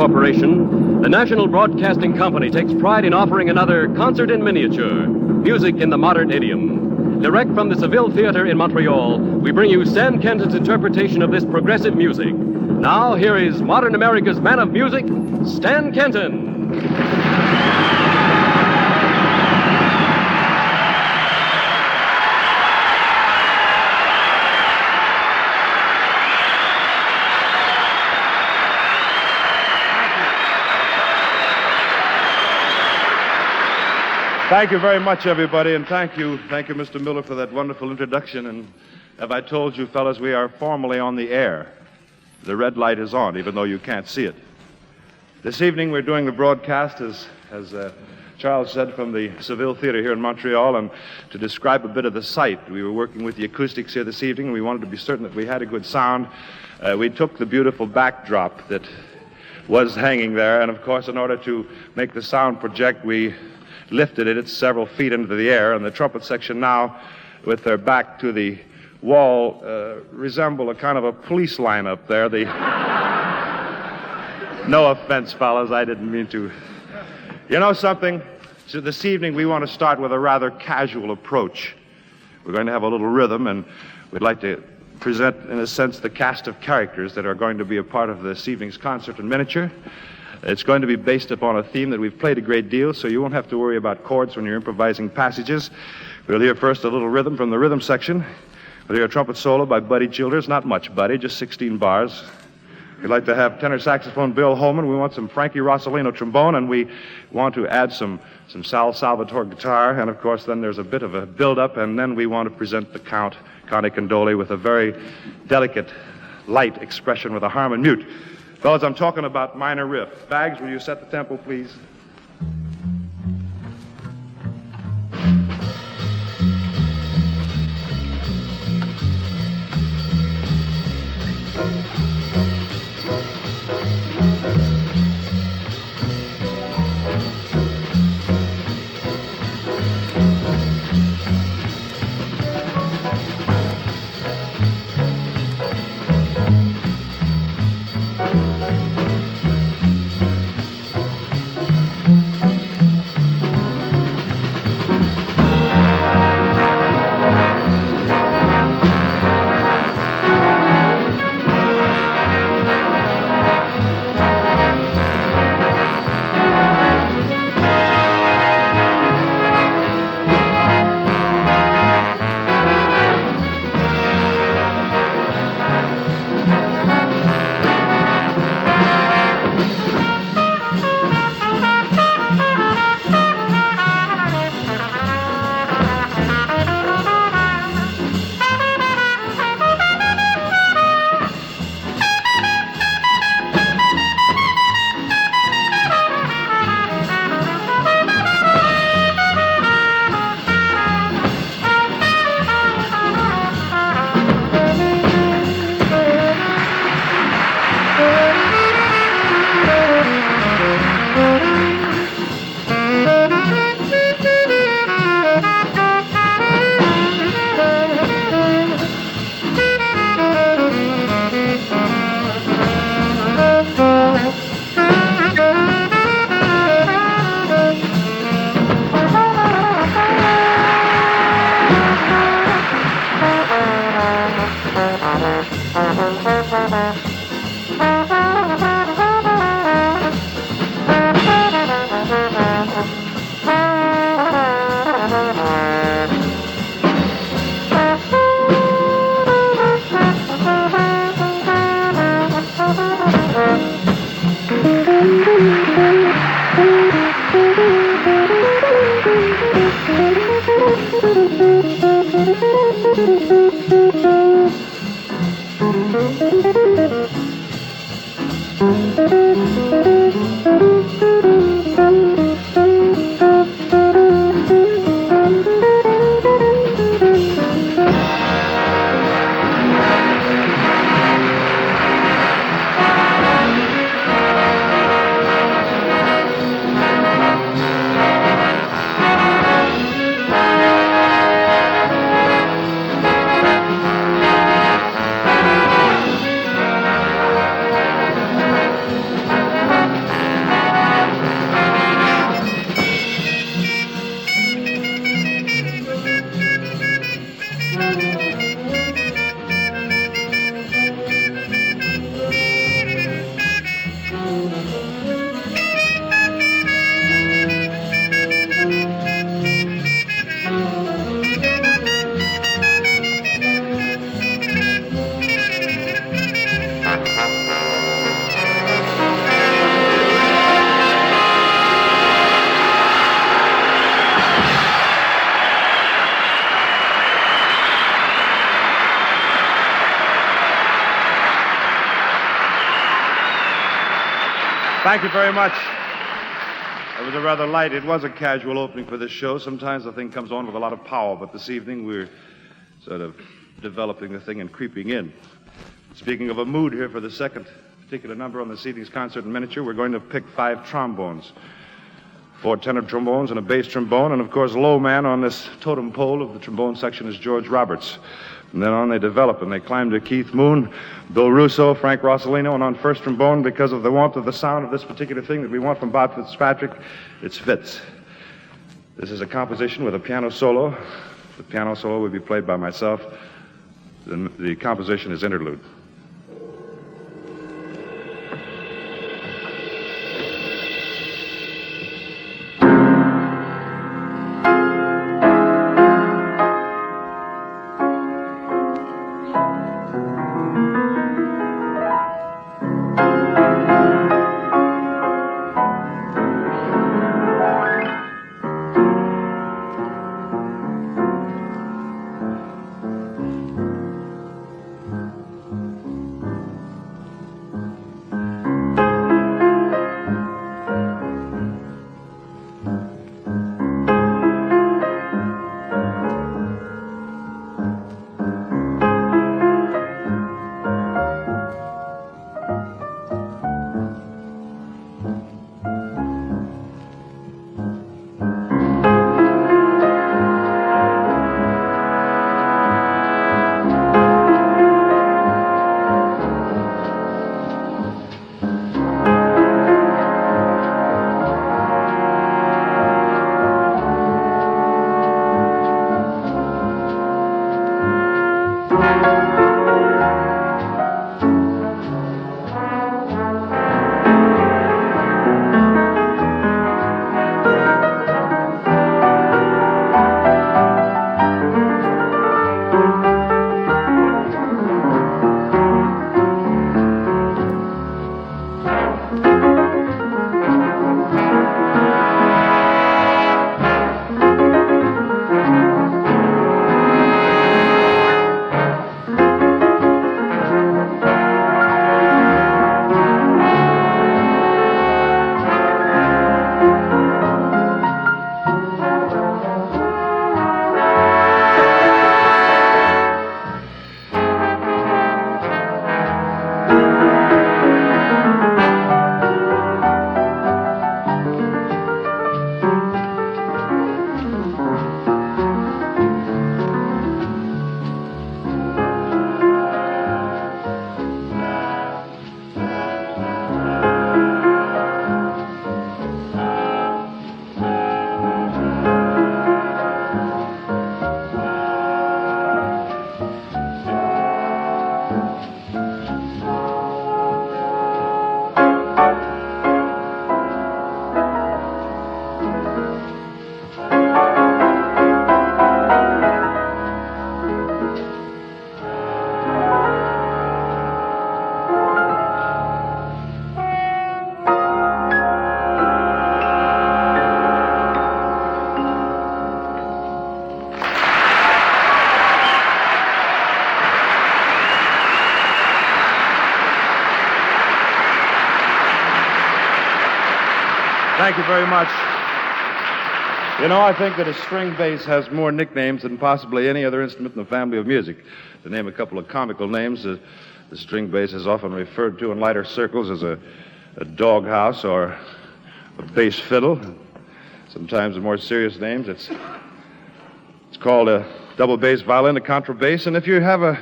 Corporation, the National Broadcasting Company takes pride in offering another concert in miniature, music in the modern idiom. Direct from the Seville Theater in Montreal, we bring you Stan Kenton's interpretation of this progressive music. Now, here is modern America's man of music, Stan Kenton. Thank you very much, everybody, and thank you, Mr. Miller, for that wonderful introduction. And have I told you, fellas, we are formally on the air. The red light is on, even though you can't see it. This evening, we're doing the broadcast, as Charles said, from the Seville Theater here in Montreal. And to describe a bit of the site, we were working with the acoustics here this evening, and we wanted to be certain that we had a good sound. We took the beautiful backdrop that was hanging there, and of course, in order to make the sound project, we lifted it several feet into the air, and the trumpet section now, with their back to the wall, resemble a kind of a police line up there. No offense, fellas, I didn't mean to. You know something? So this evening we want to start with a rather casual approach. We're going to have a little rhythm, and we'd like to present, in a sense, the cast of characters that are going to be a part of this evening's concert in miniature. It's going to be based upon a theme that we've played a great deal, so you won't have to worry about chords when you're improvising passages. We'll hear first a little rhythm from the rhythm section. We'll hear a trumpet solo by Buddy Childers. Not much, Buddy, just 16 bars. We'd like to have tenor saxophone Bill Holman. We want some Frankie Rosolino trombone, and we want to add some Sal Salvador guitar. And, of course, then there's a bit of a build-up, and then we want to present the Conte Candoli with a very delicate, light expression with a Harmon mute. Fellas, I'm talking about minor riff. Bags, will you set the tempo, please? Thank you very much. It was a rather light, it was a casual opening for this show. Sometimes the thing comes on with a lot of power, but this evening we're sort of developing the thing and creeping in. Speaking of a mood here for the second particular number on this evening's concert in miniature, we're going to pick 5 trombones. 4 tenor trombones and a bass trombone, and of course, low man on this totem pole of the trombone section is George Roberts. From then on, they develop, and they climb to Keith Moon, Bill Russo, Frank Rosolino, and on first trombone, because of the warmth of the sound of this particular thing that we want from Bob Fitzpatrick, it's Fitz. This is a composition with a piano solo. The piano solo will be played by myself. The composition is Interlude. Thank you very much. You know, I think that a string bass has more nicknames than possibly any other instrument in the family of music. To name a couple of comical names, the string bass is often referred to in lighter circles as a doghouse or a bass fiddle. Sometimes in more serious names, it's called a double bass violin, a contrabass. And if you have a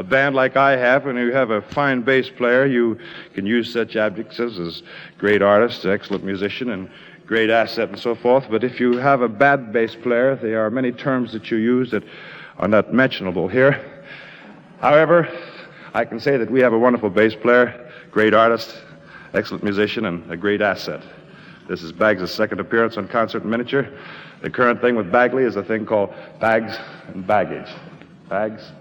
band like I have, and you have a fine bass player, you can use such adjectives as great artist, excellent musician, and great asset and so forth. But if you have a bad bass player, there are many terms that you use that are not mentionable here. However, I can say that we have a wonderful bass player, great artist, excellent musician, and a great asset. This is Bags' second appearance on Concert in Miniature. The current thing with Bagley is a thing called Bags and Baggage. Bags.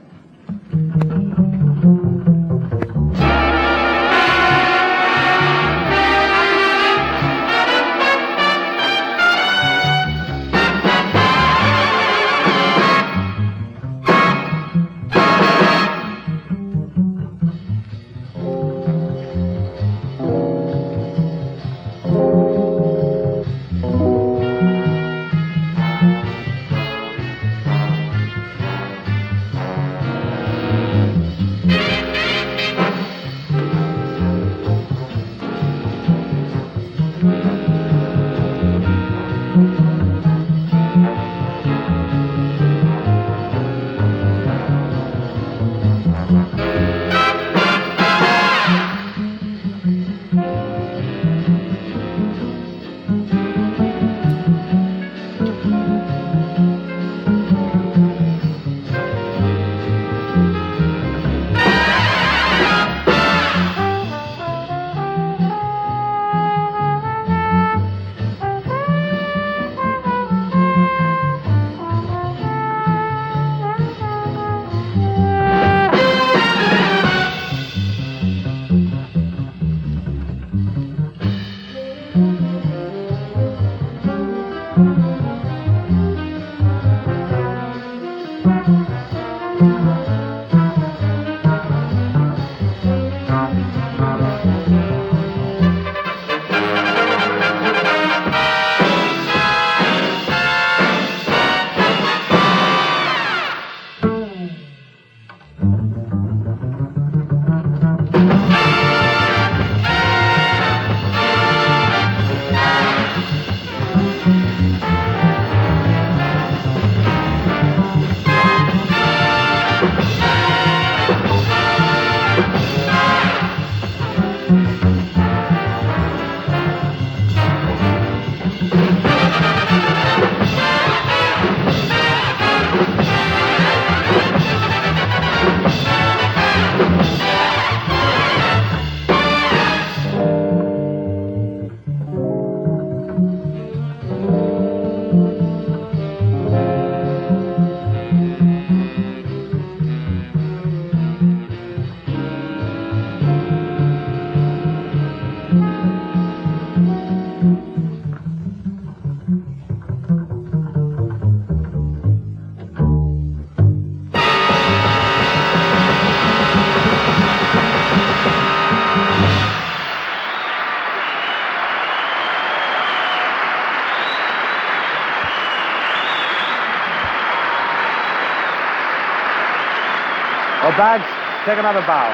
Bags, take another bow.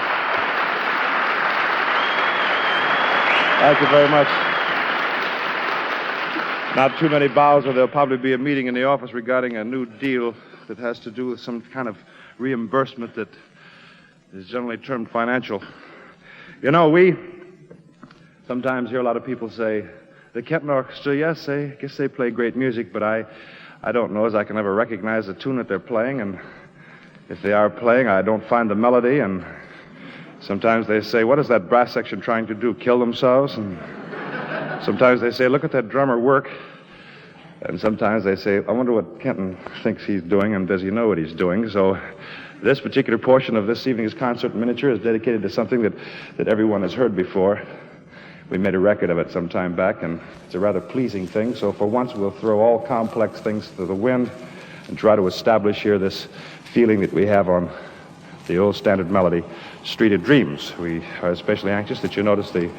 Thank you very much. Not too many bows, or there'll probably be a meeting in the office regarding a new deal that has to do with some kind of reimbursement that is generally termed financial. You know, we sometimes hear a lot of people say, the Kenton Orchestra, yes, I guess they play great music, but I don't know as I can ever recognize the tune that they're playing, and if they are playing, I don't find the melody, and sometimes they say, what is that brass section trying to do, kill themselves? And sometimes they say, look at that drummer work. And sometimes they say, I wonder what Kenton thinks he's doing, and does he know what he's doing? So this particular portion of this evening's concert in miniature is dedicated to something that everyone has heard before. We made a record of it some time back, and it's a rather pleasing thing, so for once we'll throw all complex things to the wind and try to establish here this feeling that we have on the old standard melody, Street of Dreams. We are especially anxious that you notice the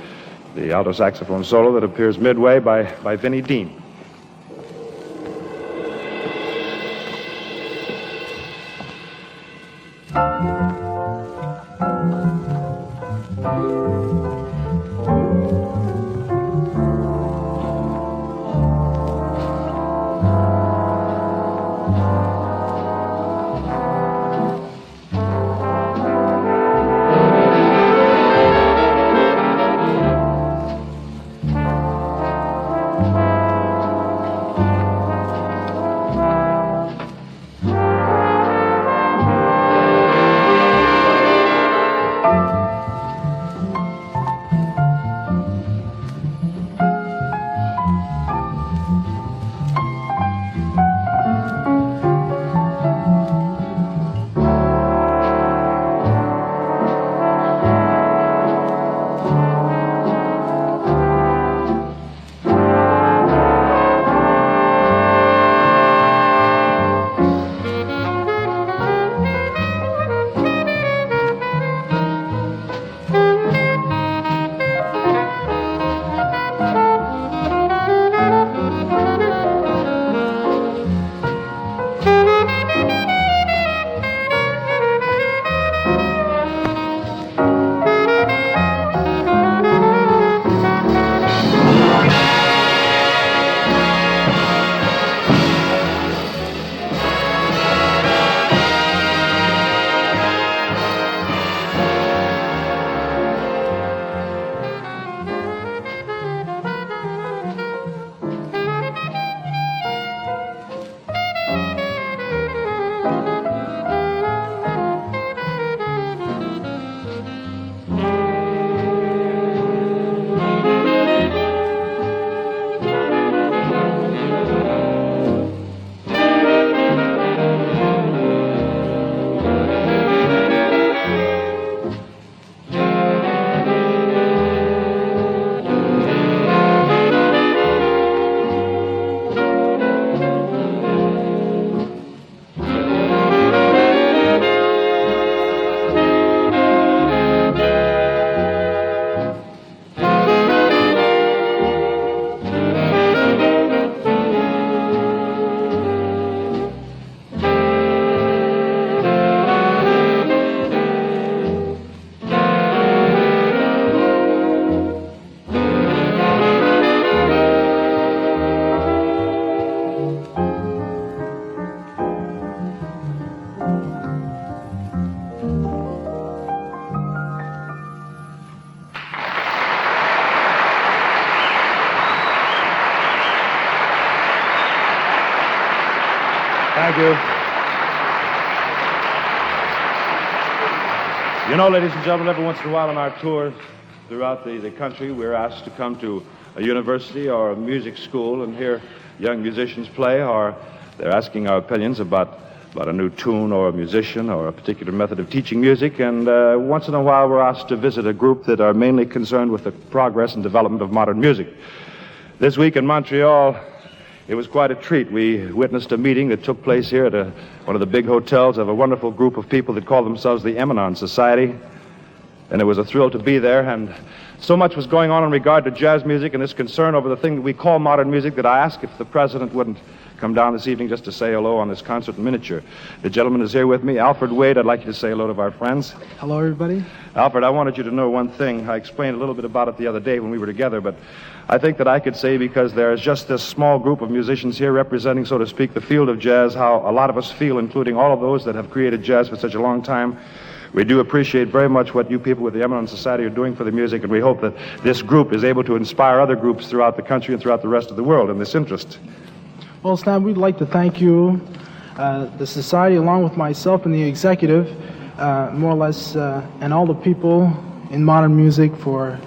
alto saxophone solo that appears midway by Vinnie Dean. Thank you. You know, ladies and gentlemen, every once in a while on our tours throughout the country, we're asked to come to a university or a music school and hear young musicians play, or they're asking our opinions about a new tune or a musician or a particular method of teaching music. And once in a while, we're asked to visit a group that are mainly concerned with the progress and development of modern music. This week in Montreal, it was quite a treat. We witnessed a meeting that took place here at one of the big hotels of a wonderful group of people that call themselves the Emanon Society. And it was a thrill to be there. And so much was going on in regard to jazz music and this concern over the thing that we call modern music that I asked if the president wouldn't come down this evening just to say hello on this concert in miniature. The gentleman is here with me, Alfred Wade. I'd like you to say hello to our friends. Hello, everybody. Alfred, I wanted you to know one thing. I explained a little bit about it the other day when we were together, but I think that I could say, because there is just this small group of musicians here representing, so to speak, the field of jazz, how a lot of us feel, including all of those that have created jazz for such a long time. We do appreciate very much what you people with the Emanon Society are doing for the music, and we hope that this group is able to inspire other groups throughout the country and throughout the rest of the world in this interest. Well, Stan, we'd like to thank you, the society, along with myself and the executive, more or less, and all the people in modern music for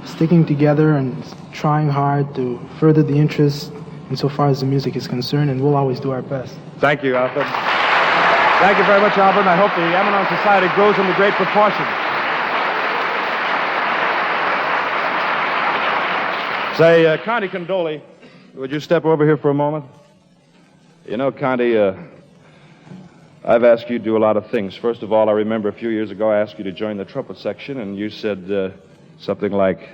sticking together and trying hard to further the interest insofar as the music is concerned, and we'll always do our best. Thank you, Alfred. Thank you very much, Alfred, and I hope the Emanon Society grows into great proportion. Say, Conte Candoli, would you step over here for a moment? You know, Conte, I've asked you to do a lot of things. First of all, I remember a few years ago I asked you to join the trumpet section, and you said something like,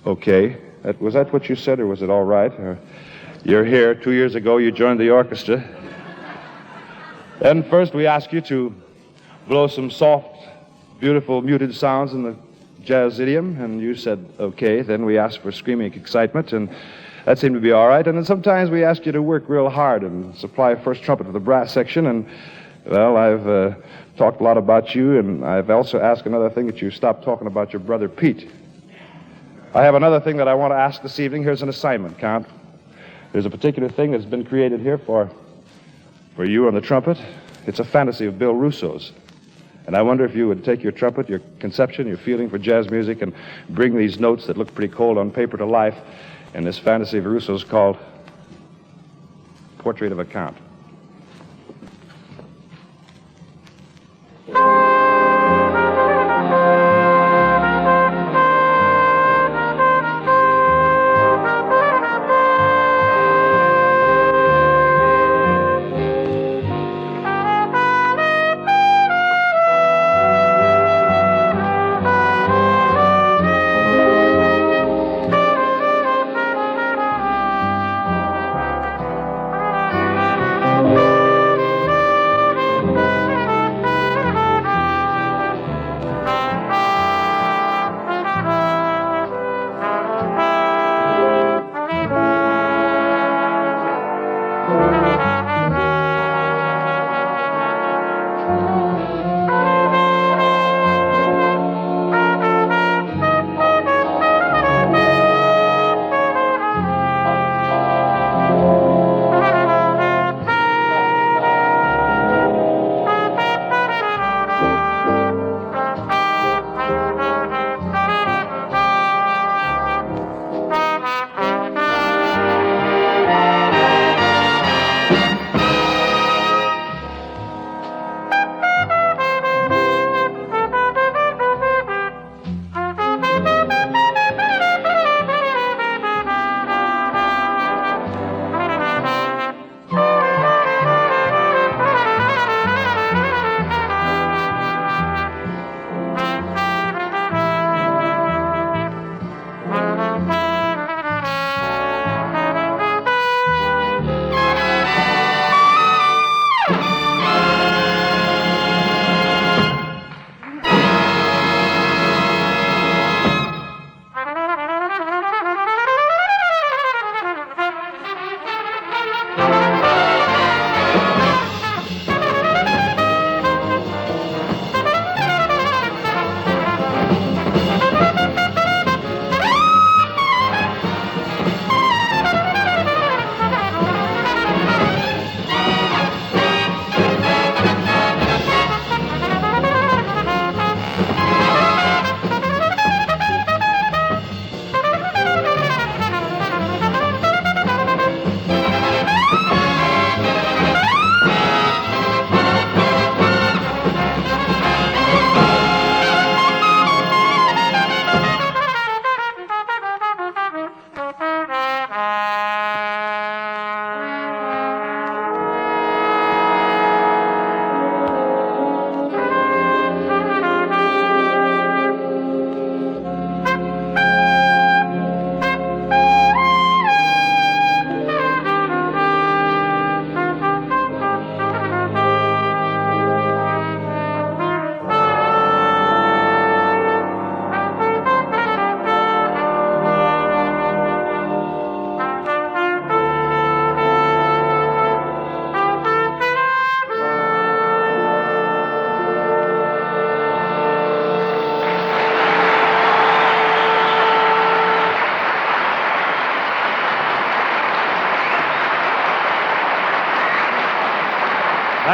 okay. Was that what you said, or was it all right? Or, you're here. 2 years ago, you joined the orchestra. Then first we asked you to blow some soft, beautiful, muted sounds in the jazz idiom, and you said, okay. Then we asked for screaming excitement, and that seemed to be all right. And then sometimes we asked you to work real hard and supply a first trumpet for the brass section, and, well, I've talked a lot about you, and I've also asked another thing, that you stop talking about your brother Pete. I have another thing that I want to ask this evening. Here's an assignment, Count. There's a particular thing that's been created here for you on the trumpet. It's a fantasy of Bill Russo's. And I wonder if you would take your trumpet, your conception, your feeling for jazz music, and bring these notes that look pretty cold on paper to life in this fantasy of Russo's called Portrait of a Count.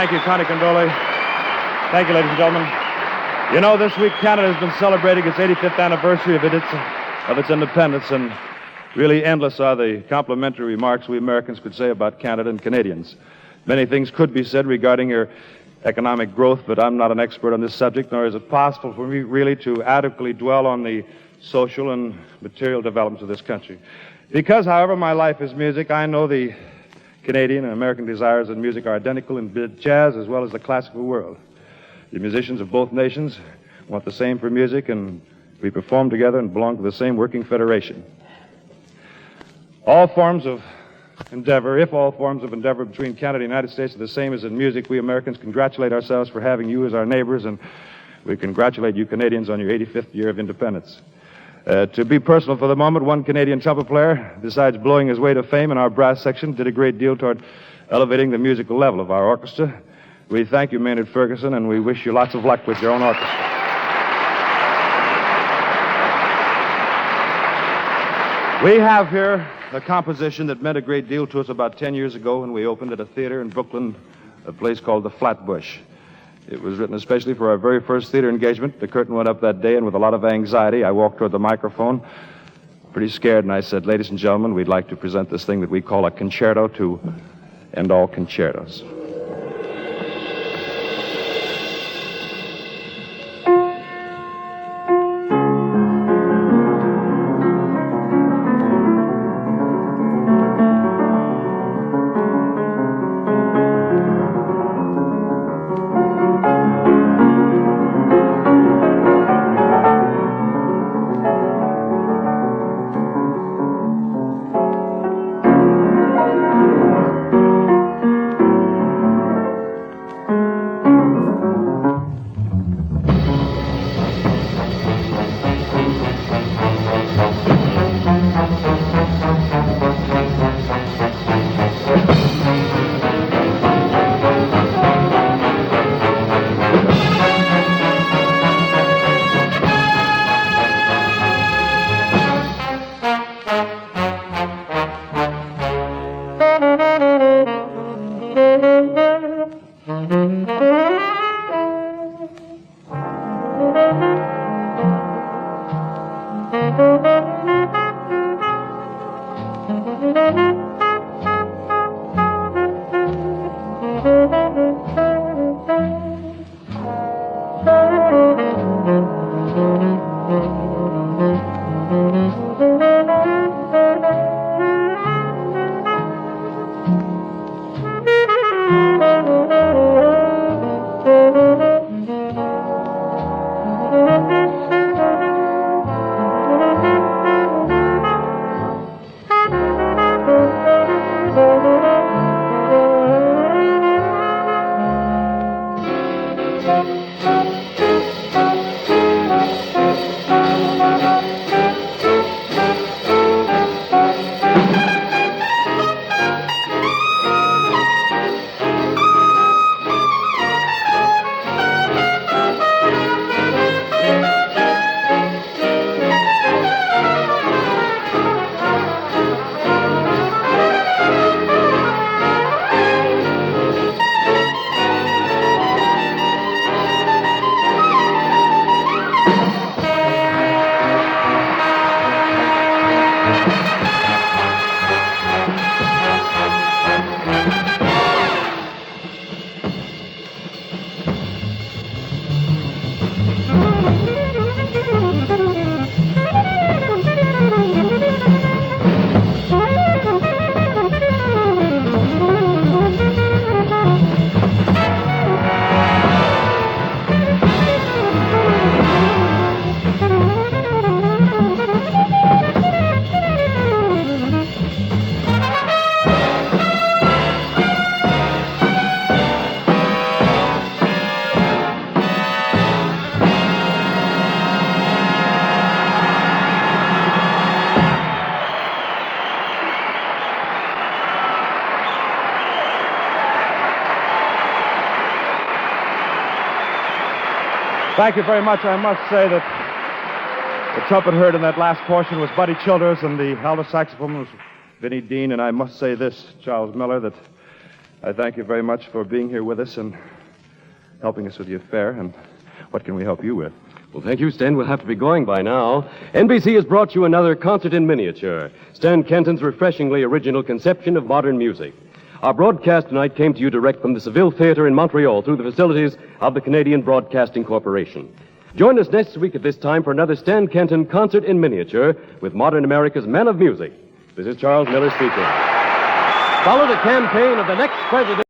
Thank you, Conte Candoli. Thank you, ladies and gentlemen. You know, this week Canada has been celebrating its 85th anniversary of its independence, and really endless are the complimentary remarks we Americans could say about Canada and Canadians. Many things could be said regarding your economic growth, but I'm not an expert on this subject, nor is it possible for me really to adequately dwell on the social and material developments of this country. Because, however, my life is music, I know the Canadian and American desires in music are identical in jazz as well as the classical world. The musicians of both nations want the same for music, and we perform together and belong to the same working federation. All forms of endeavor, if all forms of endeavor between Canada and the United States are the same as in music, we Americans congratulate ourselves for having you as our neighbors, and we congratulate you Canadians on your 85th year of independence. To be personal for the moment, one Canadian trumpet player, besides blowing his way to fame in our brass section, did a great deal toward elevating the musical level of our orchestra. We thank you, Maynard Ferguson, and we wish you lots of luck with your own orchestra. We have here a composition that meant a great deal to us about 10 years ago when we opened at a theater in Brooklyn, a place called the Flatbush. It was written especially for our very first theater engagement. The curtain went up that day, and with a lot of anxiety, I walked toward the microphone, pretty scared, and I said, "Ladies and gentlemen, we'd like to present this thing that we call a concerto to end all concertos." Thank you very much. I must say that the trumpet heard in that last portion was Buddy Childers, and the alto saxophone was Vinnie Dean. And I must say this, Charles Miller, that I thank you very much for being here with us and helping us with the affair. And what can we help you with? Well, thank you, Stan. We'll have to be going by now. NBC has brought you another concert in miniature, Stan Kenton's refreshingly original conception of modern music. Our broadcast tonight came to you direct from the Seville Theater in Montreal through the facilities of the Canadian Broadcasting Corporation. Join us next week at this time for another Stan Kenton concert in miniature with modern America's men of music. This is Charles Miller speaking. Follow the campaign of the next president.